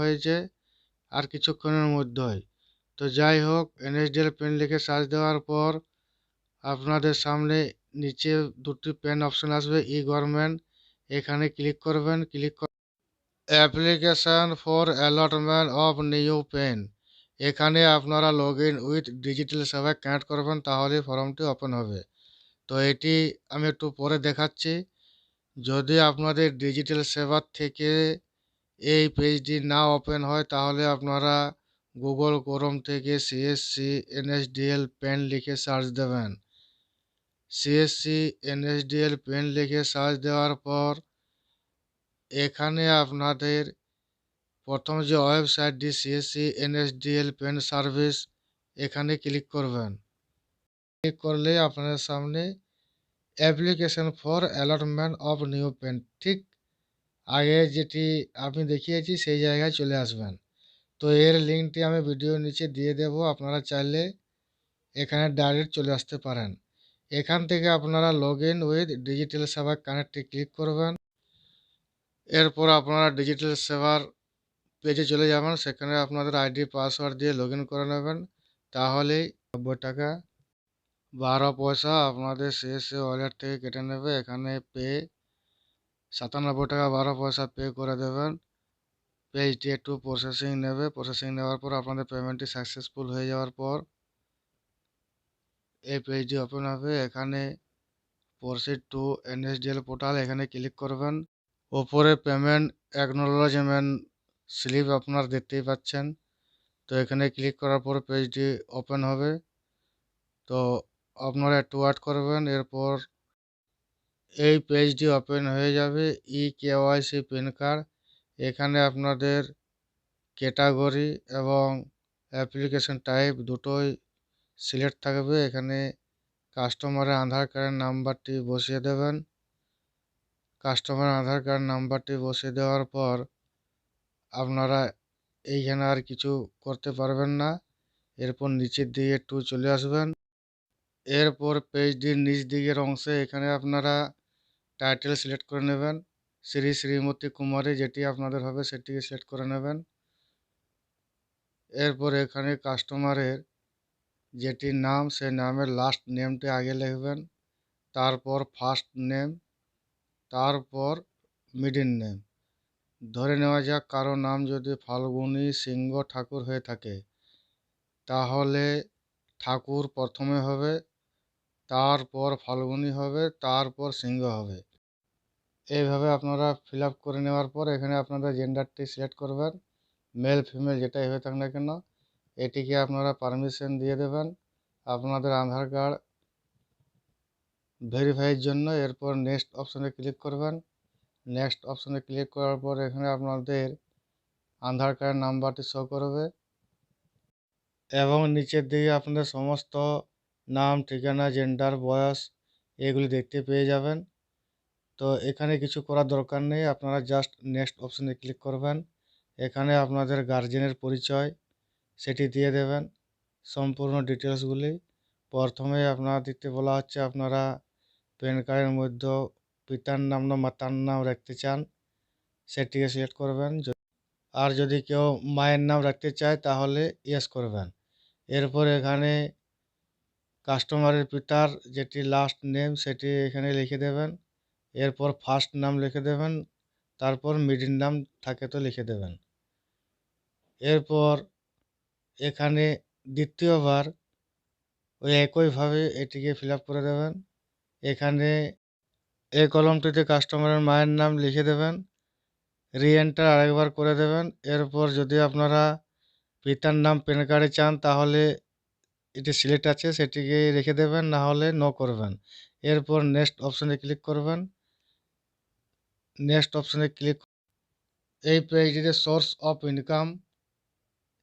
হয়েছে আর কিছুক্ষণের মধ্যেই। তো যাই হোক, এনএসডিএল পেন লিখে সার্চ দেওয়ার পর আপনাদের সামনে নিচে দুটি পেন অপশন আসবে, ই গভর্নমেন্ট, এখানে ক্লিক করবেন। Application for allotment of new PAN, এখানে আপনারা log in with digital Seva connect করবেন, তাহলে ফর্মটি ওপেন হবে। তো এটি আমি একটু পরে দেখাচ্ছি। যদি আপনাদের ডিজিটাল সেবার থেকে এই পেজটি না ওপেন হয়, তাহলে আপনারা গুগল ক্রোম থেকে সিএসসি এনএসডিএল পেন লিখে সার্চ দেবেন। সিএসসি এনএসডিএল পেন লিখে সার্চ দেওয়ার পর এখানে আপনাদের প্রথম যে ওয়েবসাইটটি সিএসসি এনএসডিএল পেন সার্ভিস, এখানে ক্লিক করবেন। ক্লিক করলে আপনাদের সামনে application for allotment of new PAN, ঠিক আগে যেটি আমি দেখিয়েছি সেই জায়গায় চলে আসবেন। তো এর লিঙ্কটি আমি ভিডিওর নিচে দিয়ে দেব, আপনারা চাইলে এখানে ডাইরেক্ট চলে আসতে পারেন। এখান থেকে আপনারা লগ ইন উইথ ডিজিটাল সেবা কানেক্টে ক্লিক করবেন। এরপর আপনারা ডিজিটাল সেবার পেজে চলে যাবেন, সেখানে আপনাদের আইডি পাসওয়ার্ড দিয়ে লগ ইন করে নেবেন। তাহলেই 90 টাকা 12 পয়সা আপনাদের সিএসসি ওয়ালেট থেকে কেটে নেবে। এখানে পে 97 টাকা 12 পয়সা পে করে দেবেন। পেজটি একটু প্রসেসিং নেবে, প্রসেসিং নেওয়ার পর আপনাদের পেমেন্টটি সাকসেসফুল হয়ে যাওয়ার পর এই পেজটি ওপেন হবে। এখানে প্রসিড টু এনএসডিএল পোর্টাল, এখানে ক্লিক করবেন। ওপরে পেমেন্ট অ্যাকনোলেজমেন্ট স্লিপ আপনারা দেখতেই পাচ্ছেন। তো এখানে ক্লিক করার পর পেজটি ওপেন হবে। তো আপনারা একটু ওয়েট করবেন। এরপর এই পেজটি ওপেন হয়ে যাবে। ই কেওয়াইসি প্যান কার্ড, এখানে আপনাদের ক্যাটাগরি এবং অ্যাপ্লিকেশন টাইপ দুটোই সিলেক্ট থাকবে। এখানে কাস্টমারের আধার কার্ডের নাম্বারটি বসিয়ে দেবেন। কাস্টমারের আধার কার্ড নাম্বারটি বসিয়ে দেওয়ার পর আপনারা এইখানে আর কিছু করতে পারবেন না। এরপর নিচের দিকে একটু চলে আসবেন। এরপর পেজটির নিচ দিকের অংশে এখানে আপনারা টাইটেল সিলেক্ট করে নেবেন। শ্রী শ্রীমতী কুমারী যেটি আপনাদের হবে সেটিকে সিলেক্ট করে নেবেন। এরপর এখানে কাস্টমারের যেটি নাম, সেই নামের লাস্ট নেমটি আগে লিখবেন, তারপর ফার্স্ট নেম, তারপর মিডিল নেম। ধরে নেওয়া যাক কারো নাম যদি ফাল্গুনী সিংহ ঠাকুর হয়ে থাকে, তাহলে ঠাকুর প্রথমে হবে, তারপর ফাল্গুনী হবে, তারপর সিংহ হবে। এইভাবে আপনারা ফিল আপ করে নেওয়ার পর এখানে আপনারা জেন্ডারটি সিলেক্ট করবেন, মেল ফিমেল যেটাই হয়ে থাক না কেন। এটিকে আপনারা পারমিশন দিয়ে দেবেন আপনাদের আধার কার্ড ভেরিফাইয়ের জন্য। এরপর নেক্সট অপশানে ক্লিক করবেন। নেক্সট অপশানে ক্লিক করার পর এখানে আপনাদের আধার কার্ড নাম্বারটি শো করবে এবং নিচের দিকে আপনাদের সমস্ত নাম, ঠিকানা, জেন্ডার, বয়স এগুলি দেখতে পেয়ে যাবেন। তো এখানে কিছু করার দরকার নেই, আপনারা জাস্ট নেক্সট অপশানে ক্লিক করবেন। এখানে আপনাদের গার্জেনের পরিচয় সেটি দিয়ে দেবেন, সম্পূর্ণ ডিটেলসগুলি। প্রথমে আপনারা দিতে বলা হচ্ছে আপনারা প্যান কার্ডের মধ্যে পিতার নাম না মাতার নাম রাখতে চান, সেটিকে সিলেক্ট করবেন। আর যদি কেউ মায়ের নাম রাখতে চায় তাহলে ইয়েস করবেন। এরপর এখানে কাস্টমারের পিতার যেটি লাস্ট নেম সেটি এখানে লিখে দেবেন। এরপর ফার্স্ট নাম লিখে দেবেন, তারপর মিডিল নাম থাকে তো লিখে দেবেন। এরপর এখানে দ্বিতীয়বার ওই একইভাবে এটিকে ফিল আপ করে দেবেন। এখানে এই কলমটিতে কাস্টমারের মায়ের নাম লিখে দেবেন, রিএন্টার আরেকবার করে দেবেন। এরপর যদি আপনারা পিতার নাম প্যান কার্ডে চান তাহলে এটি সিলেক্ট আছে সেটিকে রেখে দেবেন, না হলে নো করবেন। এরপর নেক্সট অপশানে ক্লিক করবেন। নেক্সট অপশানে ক্লিক, এই পেজটিতে সোর্স অফ ইনকাম,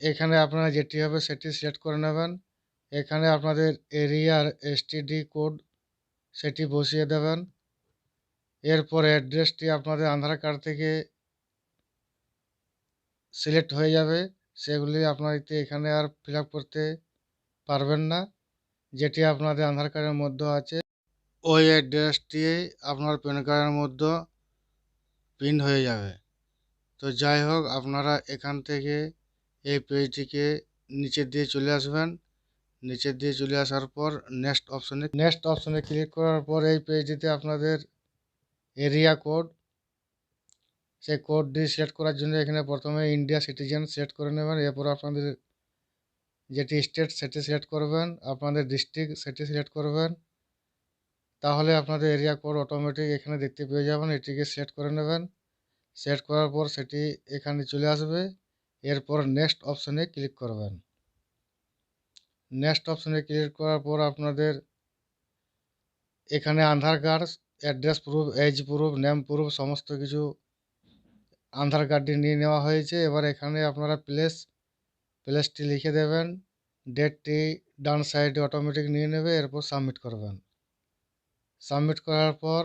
এখানে আপনারা যেটি হবে সেটি সিলেক্ট করে নেবেন। এখানে আপনাদের এরিয়ার এসটিডি কোড সেটি বসিয়ে দেবেন। এরপর অ্যাড্রেসটি আপনাদের আধার কার্ড থেকে সিলেক্ট হয়ে যাবে, সেগুলি আপনারা এখানে আর ফিল আপ করতে পারবেন না। যেটি আপনাদের আধার কার্ডের মধ্যে আছে ওই অ্যাড্রেসটি আপনার প্যান কার্ডের মধ্যে প্রিন্ট হয়ে যাবে। তো যাই হোক, আপনারা এখান থেকে এই পেজটিকে নিচের দিয়ে চলে আসবেন। নিচের দিয়ে চলে আসার পর নেক্সট অপশনে ক্লিক করার পর এই পেজটিতে আপনাদের এরিয়া কোড, সেই কোডটি সিলেক্ট করার জন্য এখানে প্রথমে ইন্ডিয়া সিটিজেন সিলেক্ট করে নেবেন। এরপর আপনাদের যেটি স্টেট সেটি সিলেক্ট করবেন, আপনাদের ডিস্ট্রিক্ট সেটি সিলেক্ট করবেন। তাহলে আপনাদের এরিয়া কোড অটোমেটিক এখানে দেখতে পেয়ে যাবেন। এটিকে সিলেক্ট করে নেবেন। সিলেক্ট করার পর সেটি এখানে চলে আসবে। এরপর নেক্সট অপশনে ক্লিক করবেন। নেক্সট অপশনে ক্লিক করার পর আপনাদের এখানে Aadhaar card, address proof, age proof, name proof সমস্ত কিছু আধার কার্ডটি নিয়ে নেওয়া হয়েছে। এবার এখানে আপনারা প্লেসটি লিখে দেবেন, ডেটটি ডান সাইডে অটোমেটিক নিয়ে নেবে। এরপর সাবমিট করবেন। সাবমিট করার পর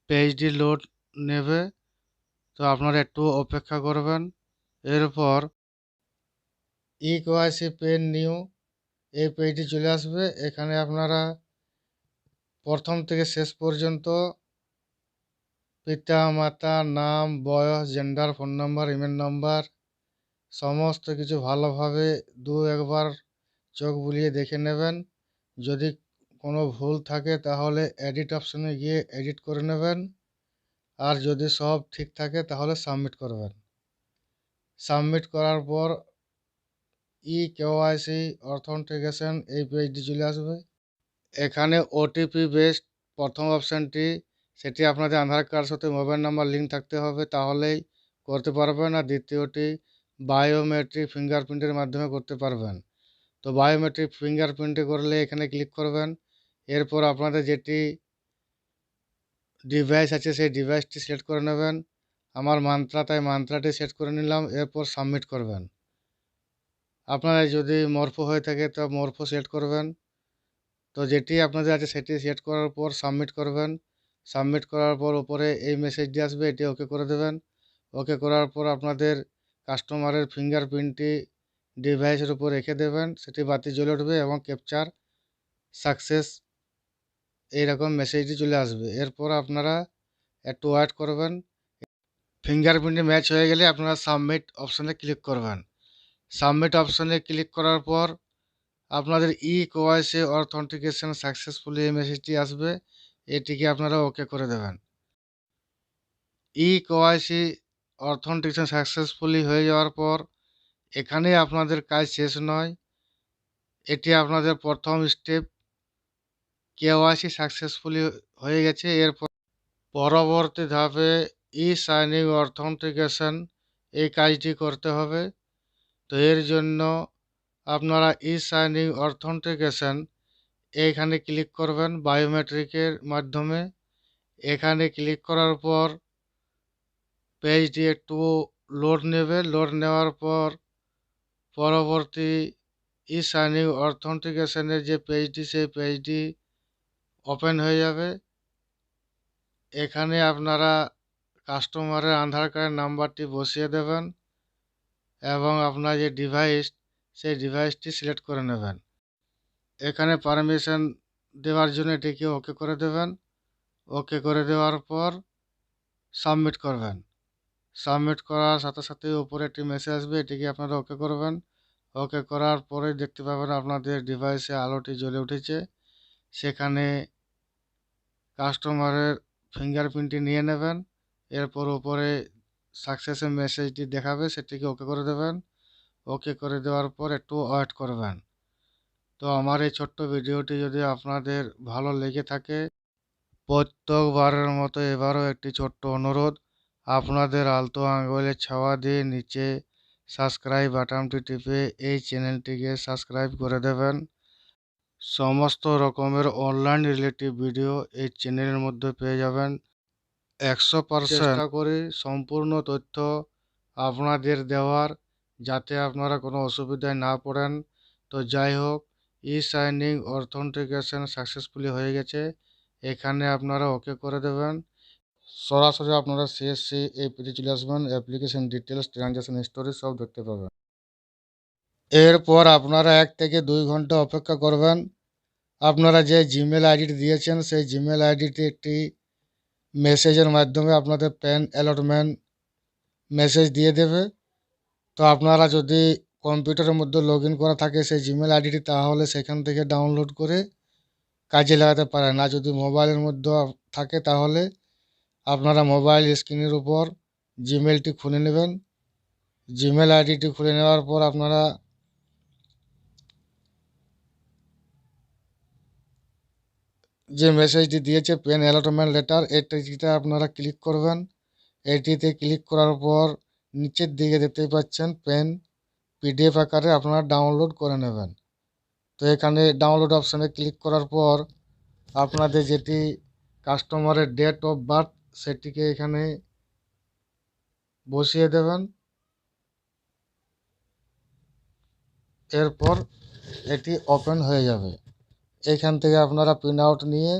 পেজটি লোড নেবে, তো আপনারা একটু অপেক্ষা করবেন। এরপর ইকেওয়াইসি পেন নিউ এই পেজটি চলে আসবে। এখানে আপনারা প্রথম থেকে শেষ পর্যন্ত পিতা মাতা নাম, বয়স, gender, phone number, email number সমস্ত কিছু ভালোভাবে একবার চোখ বুলিয়ে দেখে নেবেন। যদি কোনো ভুল থাকে তাহলে এডিট অপশনে গিয়ে এডিট করে নেবেন। আর যদি সব ঠিক থাকে তাহলে সাবমিট করবেন। সাবমিট করার পর ইকেওয়াইসি অথেন্টিকেশন এই পেজটি চলে আসবে। এখানে ওটিপি বেসড প্রথম অপশানটি, সেটি আপনাদের আধার কার্ডের সাথে মোবাইল নাম্বার লিঙ্ক থাকতে হবে, তাহলেই করতে পারবেন। আর দ্বিতীয়টি বায়োমেট্রিক ফিঙ্গারপ্রিন্টের মাধ্যমে করতে পারবেন। তো বায়োমেট্রিক ফিঙ্গারপ্রিন্টে করলে এখানে ক্লিক করবেন। এরপর আপনাদের যেটি ডিভাইস আছে সেই ডিভাইসটি সিলেক্ট করে নেবেন। আমার মান্ত্রা, তাই মান্ত্রাটি সেট করে নিলাম। এরপর সাবমিট করবেন। আপনারা যদি মরফো হয়ে থাকে তো মরফো সিলেক্ট করবেন। তো যেটি আপনাদের আছে সেটি সিলেক্ট করার পর সাবমিট করবেন। সাবমিট করার পর উপরে এই মেসেজটি আসবে, এটি ওকে করে দেবেন। ওকে করার পর আপনাদের কাস্টমারের ফিঙ্গারপ্রিন্টটি ডিভাইসের উপর রেখে দেবেন, সেটি বাতি জ্বলে উঠবে এবং ক্যাপচার সাকসেস এইরকম মেসেজটি চলে আসবে। এরপর আপনারা একটু ওয়েট করবেন। ফিঙ্গারপ্রিন্টে ম্যাচ হয়ে গেলে আপনারা সাবমিট অপশানে ক্লিক করবেন। সাবমিট অপশানে ক্লিক করার পর আপনাদের ইকেওয়াইসি অথেন্টিকেশন সাকসেসফুলি এই মেসেজটি আসবে, এটিকে আপনারা ওকে করে দেবেন। ইকেওয়াইসি অথেন্টিকেশন সাকসেসফুলি হয়ে যাওয়ার পর এখানে আপনাদের কাজ শেষ নয়, এটি আপনাদের প্রথম স্টেপ। কেওয়াইসি সাকসেসফুলি হয়ে গেছে। এরপর পরবর্তী ধাপে সাইনিং অথেন্টিকেশন এই কাজটি করতে হবে। তো এর জন্য আপনারা সাইনিং অথেন্টিকেশন এইখানে ক্লিক করবেন বায়োমেট্রিকের মাধ্যমে। এখানে ক্লিক করার পর পেজটি একটু লোড নেবে। লোড নেওয়ার পর পরবর্তী সাইনিং অথেন্টিকেশনের যে পেজটি সেই পেজটি ওপেন হয়ে যাবে। এখানে আপনারা কাস্টমারের আধার কার্ড নাম্বারটি বসিয়ে দেবেন এবং আপনার যে ডিভাইস সেই ডিভাইসটি সিলেক্ট করে নেবেন। এখানে পারমিশন দেওয়ার জন্য এটিকে ওকে করে দেবেন। ওকে করে দেওয়ার পর সাবমিট করবেন। সাবমিট করার সাথে সাথে উপরে একটি মেসেজ আসবে, এটিকে আপনারা ওকে করবেন। ওকে করার পরে দেখতে পাবেন আপনাদের ডিভাইসে আলোটি জ্বলে উঠেছে। সেখানে কাস্টমারের ফিঙ্গারপ্রিন্টটি নিয়ে নেবেন। এরপর উপরে সাকসেসের মেসেজটি দেখাবে, সেটিকে ওকে করে দেবেন। ওকে করে দেওয়ার পর একটু ওয়েট করবেন। তো আমার এই ছোট্ট ভিডিওটি যদি আপনাদের ভালো লেগে থাকে, প্রত্যেকবারের মতো এবারও একটি ছোট্ট অনুরোধ, আপনাদের আলতো আঙুলের ছাওয়া দিয়ে নিচে সাবস্ক্রাইব বাটনটি টিপে এই চ্যানেলটিকে সাবস্ক্রাইব করে দেবেন। সমস্ত রকমের অনলাইন রিলেটিভ ভিডিও এই চ্যানেলের মধ্যে পেয়ে যাবেন। 100% চেষ্টা করি সম্পূর্ণ তথ্য আপনাদের দেওয়ার, যাতে আপনারা কোনো অসুবিধায় না পড়েন। তো যাই হোক, সাইনিং অথেন্টিকেশন সাকসেসফুলি হয়ে গেছে। এখানে আপনারা ওকে করে দেবেন। সরাসরি আপনারা সিএসসি এই পেজে চলে আসবেন। অ্যাপ্লিকেশন ডিটেলস, ট্রানজ্যাকশন হিস্টোরি সব দেখতে পাবেন। এরপর আপনারা 1 থেকে 2 ঘন্টা অপেক্ষা করবেন। আপনারা যে জিমেল আইডিটি দিয়েছেন সেই জিমেল আইডিটি একটি মেসেজের মাধ্যমে আপনাদের প্যান অ্যালটমেন্ট মেসেজ দিয়ে দেবে। তো আপনারা যদি কম্পিউটারের মধ্যে লগ ইন করা থাকে সেই জিমেল আইডিটি, তাহলে সেখান থেকে ডাউনলোড করে কাজে লাগাতে পারেন। আর যদি মোবাইলের মধ্যে থাকে তাহলে আপনারা মোবাইল স্ক্রিনের উপর জিমেলটি খুলে নেবেন। জিমেল আইডিটি খুলে নেওয়ার পর আপনারা যে মেসেজটি দিয়েছে পেন অ্যালটমেন্ট লেটার, এটিতে আপনারা ক্লিক করবেন। এটিতে ক্লিক করার পর নিচের দিকে দেখতেই পাচ্ছেন পেন পিডিএফ আকারে আপনারা ডাউনলোড করে নেবেন। তো এখানে ডাউনলোড অপশানে ক্লিক করার পর আপনাদের যেটি কাস্টমারের ডেট অফ বার্থ সেটিকে এখানে বসিয়ে দেবেন। এরপর এটি ওপেন হয়ে যাবে। এখান থেকে আপনারা প্রিন্ট আউট নিয়ে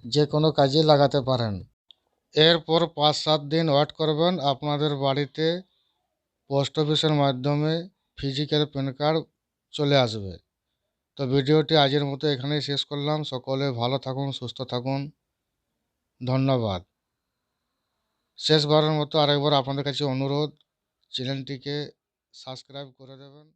যে কোনো কাজে লাগাতে পারেন। এরপর 5-7 দিন ওয়েট করবেন, আপনাদের বাড়িতে পোস্ট অফিসের মাধ্যমে ফিজিক্যাল প্যান কার্ড চলে আসবে। তো ভিডিওটি আজকের মতো এখানেই শেষ করলাম। সকলে ভালো থাকুন, সুস্থ থাকুন, ধন্যবাদ। শেষবারের মতো আরেকবার আপনাদের কাছে অনুরোধ, চ্যানেলটিকে সাবস্ক্রাইব করে দেবেন।